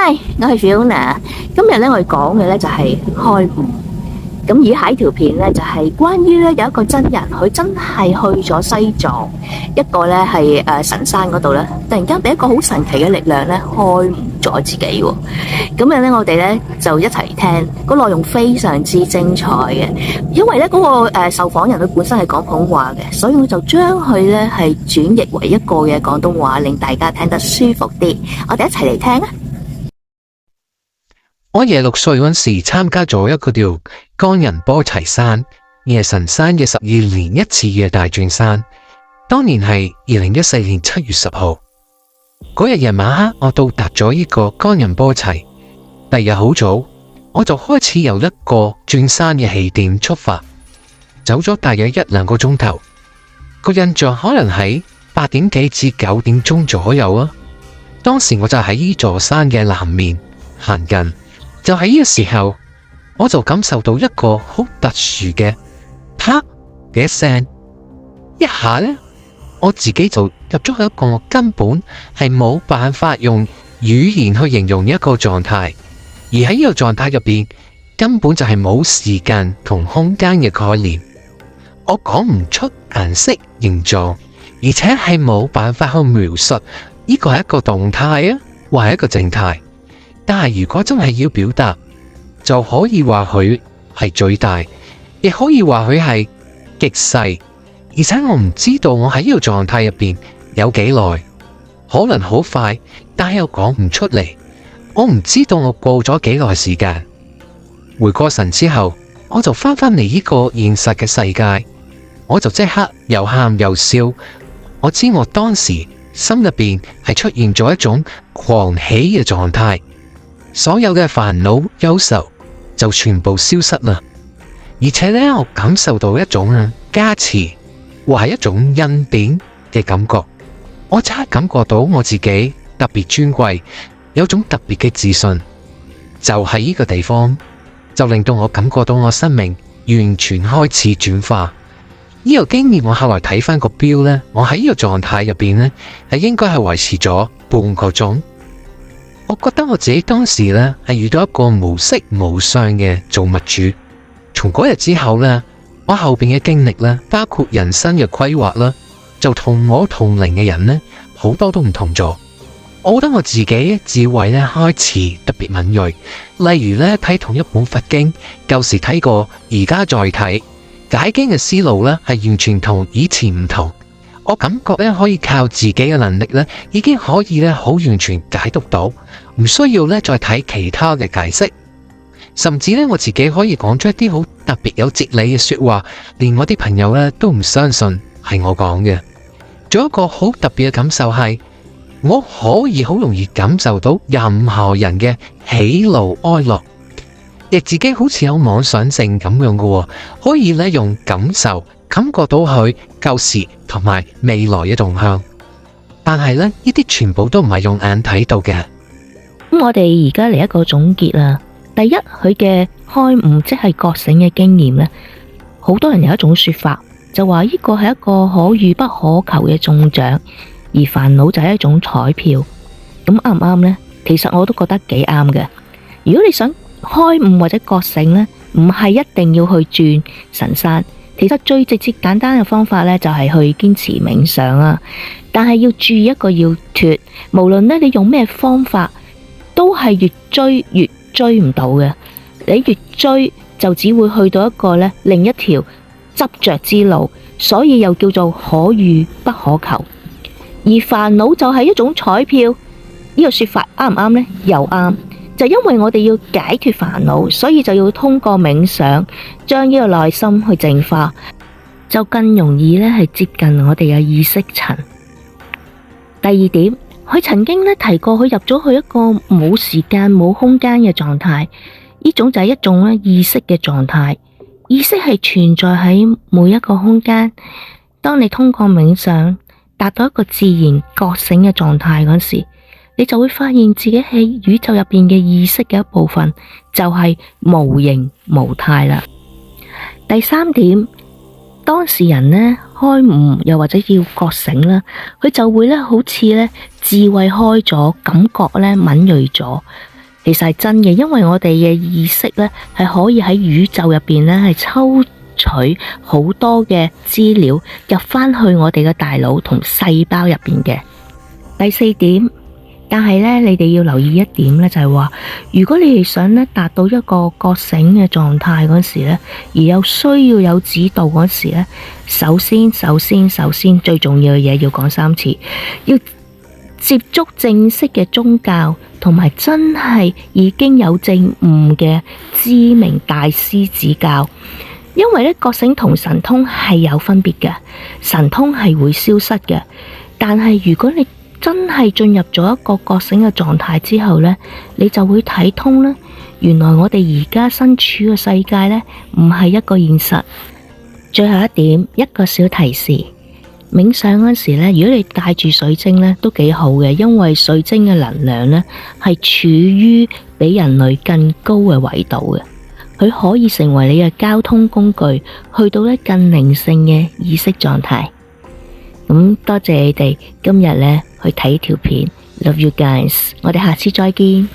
Hi，我係 Fiona。今日咧我哋講嘅咧就係開悟。咁以下呢條片咧就係關於咧有一個真人，佢真係去咗西藏一個咧係神山嗰度咧，突然間俾一個好神奇嘅力量咧開悟咗自己喎。咁樣咧我哋咧就一齊聽，個內容非常之精彩嘅，因為咧嗰個受訪人佢本身係講普通話嘅，所以我就將佢咧係轉譯為一個嘅廣東話，令大家聽得舒服啲。我哋一齊嚟聽啊！我26歲嗰時參加咗一個叫岡仁波齊山，而係神山嘅12年一次嘅大轉山。當年係2014年7月10號，嗰日夜晚黑我到達咗呢個岡仁波齊。第二日好早，我就開始由一個轉山嘅起點出發，走咗大約1-2個鐘頭。個印象可能喺8點幾至9點鐘左右啊。當時我就喺呢座山嘅南面行近。就喺呢個時候，我就感受到一個好特殊嘅啪嘅一聲，一下呢，我自己就入咗去一個我根本係冇辦法用語言去形容一個狀態，而喺呢個狀態入邊根本就係冇時間同空間嘅概念，我講唔出顏色形狀，而且係冇辦法去描述呢個係一個動態啊，或係一個靜態。但係如果真係要表達，就可以話佢係最大，亦可以話佢係極細。而且我唔知道我喺呢個狀態入邊有幾耐，可能好快，但係又講唔出嚟。我唔知道我過咗幾耐時間。回過神之後，我就翻返嚟呢個現實嘅世界，我就即刻又喊又笑。我知我當時心入邊係出現咗一種狂喜嘅狀態。所有嘅煩惱憂愁就全部消失啦，而且呢，我感受到一種加持或係一種恩典嘅感覺。我即刻感覺到我自己特別尊貴，有種特別嘅自信。就喺呢個地方，就令到我感覺到我生命完全開始轉化。呢個經驗我後來睇翻個表呢，我喺呢個狀態入邊呢，係應該係維持咗半個鐘。我覺得我自己當時呢係遇到一個無色無相嘅造物主。從嗰日之後呢，我後邊嘅經歷呢，包括人生嘅規劃啦，就同我同齡嘅人呢好多都唔同咗。我覺得我自己智慧呢開始特別敏銳，例如呢，睇同一本佛經，舊時睇過，而家再睇解經嘅思路呢係完全同以前唔同。我感覺咧可以靠自己嘅能力咧，已經可以咧好完全解讀到，唔需要咧再睇其他嘅解釋，甚至咧我自己可以講出一啲好特別有哲理嘅說話，連我啲朋友咧都唔相信係我講嘅。仲有一個好特別嘅感受係，我可以好容易感受到任何人嘅喜怒哀樂，亦自己好似有妄想症咁樣嘅，可以咧用感受感覺到佢舊時同埋未來嘅動向，但係呢啲全部都唔係用眼睇到嘅。咁我哋而家嚟一個總結啦。第一，佢嘅開悟即係覺醒嘅經驗呢，好多人有一種說法，就話呢個係一個可遇不可求嘅中獎，而煩惱就係一種彩票。咁啱唔啱呢？其實我都覺得幾啱嘅。如果你想開悟或者覺醒呢，唔係一定要去轉神山。其實最直接簡單嘅方法呢，就係去堅持冥想啊，但係要注意一個要脫，無論呢你用咩方法，都係越追唔到嘅。你越追就只會去到一個呢另一條執着之路，所以又叫做可遇不可求。而煩惱就係一種彩票，呢個說法啱唔啱呢？又啱。就因為我哋要解脫煩惱，所以就要通過冥想，將呢個內心去淨化，就更容易呢係接近我哋嘅意識層。第二點，佢曾經呢提過，佢入咗去一個冇時間冇空間嘅狀態，呢種就係一種呢意識嘅狀態。意識係存在喺每一個空間。當你通過冥想達到一個自然覺醒嘅狀態嗰時，你就會發現自己喺宇宙入邊嘅意識嘅一部分，就係無形無態啦。第三點，當事人呢開悟又或者要覺醒啦，佢就會呢好似呢智慧開咗，感覺呢敏銳咗，其實係真嘅，因為我哋嘅意識呢係可以喺宇宙入邊呢係抽取好多嘅資料入返去我哋嘅大腦同細胞入邊嘅。第四點，但係呢，你哋要留意一點呢，就係話，如果你哋想呢達到一個覺醒嘅狀態嗰時呢，而又需要有指導嗰時呢，首先最重要嘅嘢要講3次，要接觸正式嘅宗教，同埋真係已經有證悟嘅知名大師指教。因為咧，覺醒同神通係有分別嘅，神通係會消失嘅。但係如果你真係進入咗一個覺醒嘅狀態之後呢，你就會睇通啦。原來我哋而家身處嘅世界呢，唔係一個現實。最後一點，一個小提示。冥想嗰時呢，如果你帶住水晶呢，都幾好嘅，因為水晶嘅能量呢係處於比人類更高嘅維度嘅，佢可以成為你嘅交通工具，去到呢更靈性嘅意識狀態。咁多謝你哋今日呢去睇條片，Love you guys，我哋下次再見。